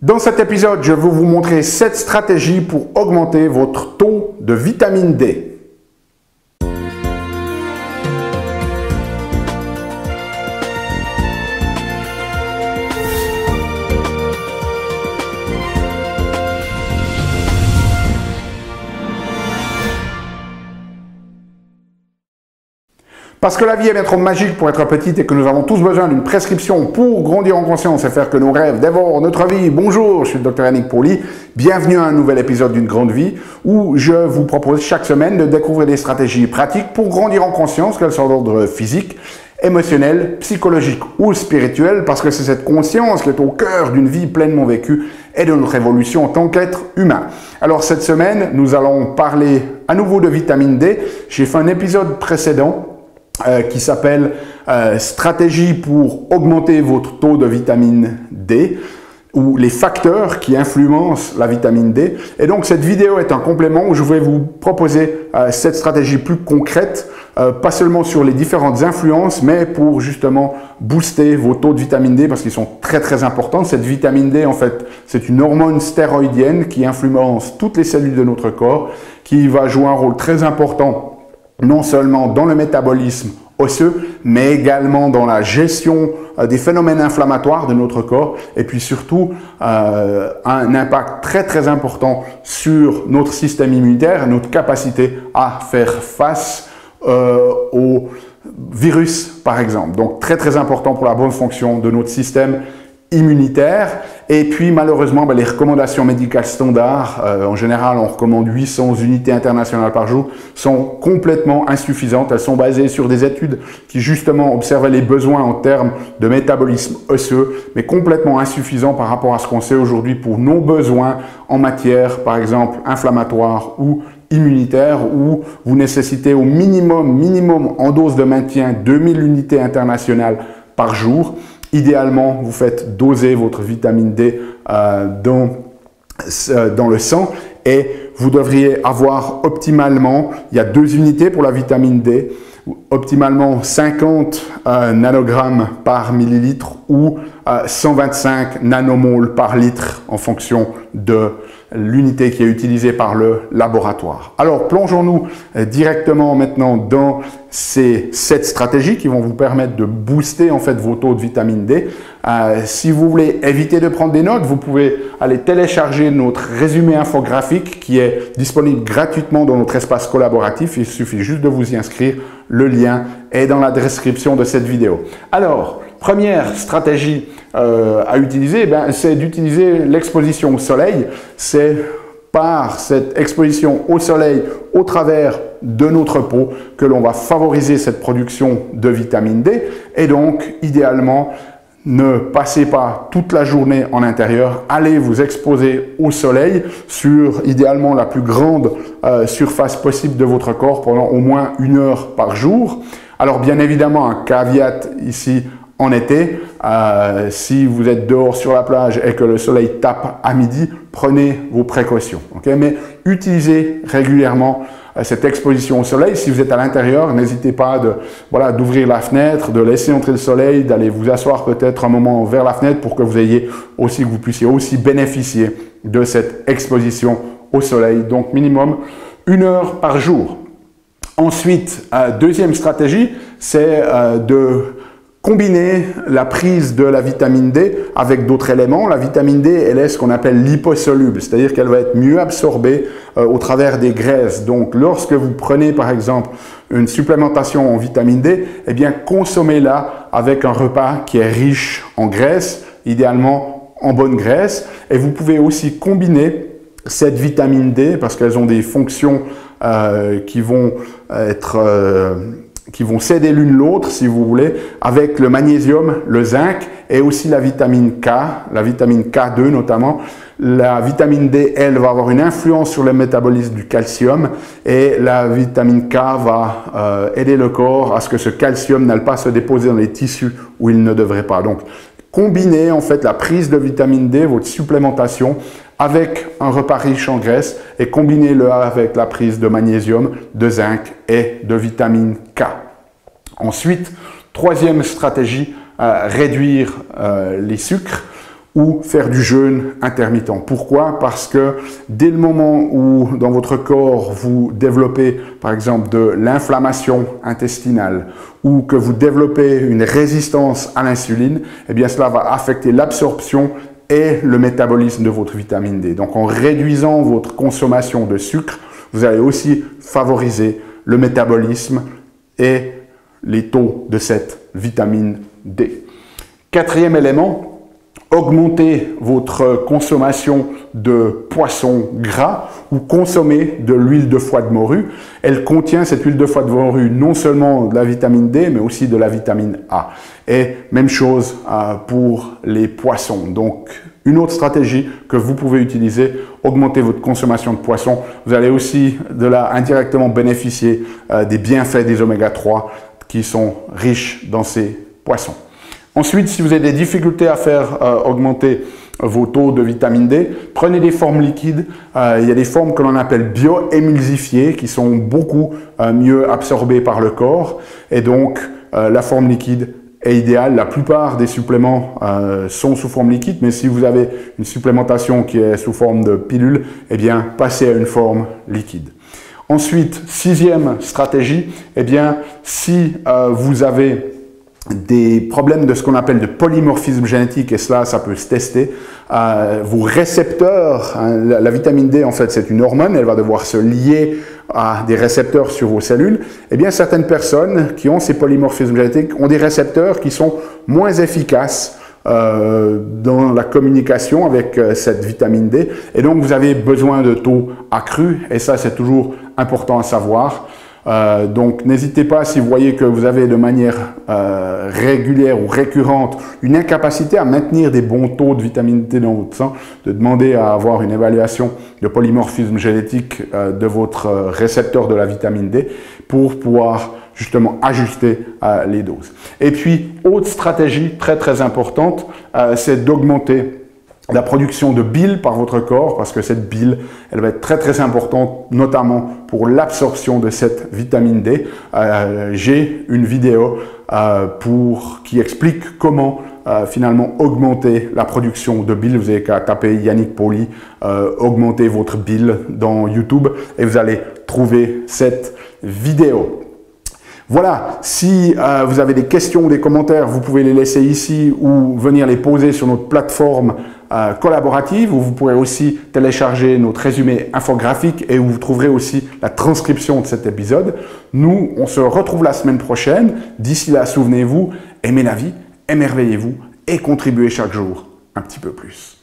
Dans cet épisode, je vais vous montrer 7 stratégies pour augmenter votre taux de vitamine D. Parce que la vie est bien trop magique pour être petite et que nous avons tous besoin d'une prescription pour grandir en conscience et faire que nos rêves dévorent notre vie. Bonjour, je suis le Dr Yannick Pauli. Bienvenue à un nouvel épisode d'une grande vie où je vous propose chaque semaine de découvrir des stratégies pratiques pour grandir en conscience, qu'elles soient d'ordre physique, émotionnel, psychologique ou spirituel, parce que c'est cette conscience qui est au cœur d'une vie pleinement vécue et de notre évolution en tant qu'être humain. Alors cette semaine, nous allons parler à nouveau de vitamine D. J'ai fait un épisode précédent qui s'appelle stratégie pour augmenter votre taux de vitamine D ou les facteurs qui influencent la vitamine D. Et donc cette vidéo est un complément où je vais vous proposer cette stratégie plus concrète, pas seulement sur les différentes influences, mais pour justement booster vos taux de vitamine D parce qu'ils sont très importants. Cette vitamine D, en fait, c'est une hormone stéroïdienne qui influence toutes les cellules de notre corps, qui va jouer un rôle très important non seulement dans le métabolisme osseux, mais également dans la gestion des phénomènes inflammatoires de notre corps, et puis surtout un impact très important sur notre système immunitaire et notre capacité à faire face aux virus, par exemple. Donc très important pour la bonne fonction de notre système immunitaire. Et puis malheureusement, les recommandations médicales standards, en général on recommande 800 unités internationales par jour, sont complètement insuffisantes. Elles sont basées sur des études qui justement observaient les besoins en termes de métabolisme osseux, mais complètement insuffisants par rapport à ce qu'on sait aujourd'hui pour nos besoins en matière, par exemple, inflammatoire ou immunitaire, où vous nécessitez au minimum en dose de maintien 2000 unités internationales par jour. Idéalement, vous faites doser votre vitamine D dans le sang et vous devriez avoir optimalement, il y a 2 unités pour la vitamine D, optimalement 50 nanogrammes par millilitre ou 125 nanomoles par litre en fonction de l'unité qui est utilisée par le laboratoire. Alors, plongeons-nous directement maintenant dans ces 7 stratégies qui vont vous permettre de booster en fait vos taux de vitamine D. Si vous voulez éviter de prendre des notes, vous pouvez aller télécharger notre résumé infographique qui est disponible gratuitement dans notre espace collaboratif. Il suffit juste de vous y inscrire. Le lien est dans la description de cette vidéo. Alors, première stratégie à utiliser, c'est d'utiliser l'exposition au soleil. C'est par cette exposition au soleil au travers de notre peau que l'on va favoriser cette production de vitamine D. Et donc, idéalement, ne passez pas toute la journée en intérieur, allez vous exposer au soleil sur idéalement la plus grande surface possible de votre corps pendant au moins 1 heure par jour. Alors bien évidemment, un caveat ici en été, si vous êtes dehors sur la plage et que le soleil tape à midi, prenez vos précautions. Okay? Mais utilisez régulièrement cette exposition au soleil. Si vous êtes à l'intérieur, n'hésitez pas d'ouvrir la fenêtre, de laisser entrer le soleil, d'aller vous asseoir peut-être un moment vers la fenêtre pour que vous puissiez aussi bénéficier de cette exposition au soleil. Donc minimum 1 heure par jour. Ensuite, deuxième stratégie, c'est de combiner la prise de la vitamine D avec d'autres éléments. La vitamine D, elle est ce qu'on appelle liposoluble, c'est-à-dire qu'elle va être mieux absorbée au travers des graisses. Donc, lorsque vous prenez par exemple une supplémentation en vitamine D, eh bien, consommez-la avec un repas qui est riche en graisse, idéalement en bonne graisse. Et vous pouvez aussi combiner cette vitamine D parce qu'elles ont des fonctions qui vont s'aider l'une l'autre, si vous voulez, avec le magnésium, le zinc et aussi la vitamine K, la vitamine K2 notamment. La vitamine D, elle, va avoir une influence sur le métabolisme du calcium et la vitamine K va aider le corps à ce que ce calcium n'aille pas se déposer dans les tissus où il ne devrait pas. Donc, combinez en fait la prise de vitamine D, votre supplémentation, avec un repas riche en graisse et combinez-le avec la prise de magnésium, de zinc et de vitamine K. Ensuite, troisième stratégie, réduire les sucres ou faire du jeûne intermittent. Pourquoi? Parce que dès le moment où dans votre corps vous développez par exemple de l'inflammation intestinale ou que vous développez une résistance à l'insuline, eh bien cela va affecter l'absorption et le métabolisme de votre vitamine D. Donc en réduisant votre consommation de sucre, vous allez aussi favoriser le métabolisme et les taux de cette vitamine D. Quatrième élément, augmentez votre consommation de poissons gras ou consommez de l'huile de foie de morue. Elle contient, cette huile de foie de morue, non seulement de la vitamine D, mais aussi de la vitamine A. Et même chose pour les poissons. Donc, une autre stratégie que vous pouvez utiliser, augmenter votre consommation de poissons. Vous allez aussi de là indirectement bénéficier des bienfaits des oméga 3 qui sont riches dans ces poissons. Ensuite, si vous avez des difficultés à faire augmenter vos taux de vitamine D, prenez des formes liquides. Il y a des formes que l'on appelle bio-émulsifiées qui sont beaucoup mieux absorbées par le corps. Et donc, la forme liquide est idéale. La plupart des suppléments sont sous forme liquide, mais si vous avez une supplémentation qui est sous forme de pilule, eh bien, passez à une forme liquide. Ensuite, sixième stratégie, eh bien, si vous avez des problèmes de ce qu'on appelle de polymorphisme génétique, et cela, ça peut se tester. Vos récepteurs, la vitamine D, en fait, c'est une hormone, elle va devoir se lier à des récepteurs sur vos cellules. Eh bien, certaines personnes qui ont ces polymorphismes génétiques ont des récepteurs qui sont moins efficaces dans la communication avec cette vitamine D. Et donc, vous avez besoin de taux accrus, et ça, c'est toujours important à savoir. Donc n'hésitez pas, si vous voyez que vous avez de manière régulière ou récurrente une incapacité à maintenir des bons taux de vitamine D dans votre sang, de demander à avoir une évaluation de polymorphisme génétique de votre récepteur de la vitamine D pour pouvoir justement ajuster les doses. Et puis, autre stratégie très importante, c'est d'augmenter la production de bile par votre corps, parce que cette bile, elle va être très importante, notamment pour l'absorption de cette vitamine D. J'ai une vidéo qui explique comment finalement augmenter la production de bile. Vous avez qu'à taper Yannick Pauly, augmenter votre bile dans YouTube et vous allez trouver cette vidéo. Voilà, si vous avez des questions ou des commentaires, vous pouvez les laisser ici ou venir les poser sur notre plateforme collaborative, où vous pourrez aussi télécharger notre résumé infographique et où vous trouverez aussi la transcription de cet épisode. Nous, on se retrouve la semaine prochaine. D'ici là, souvenez-vous, aimez la vie, émerveillez-vous et contribuez chaque jour un petit peu plus.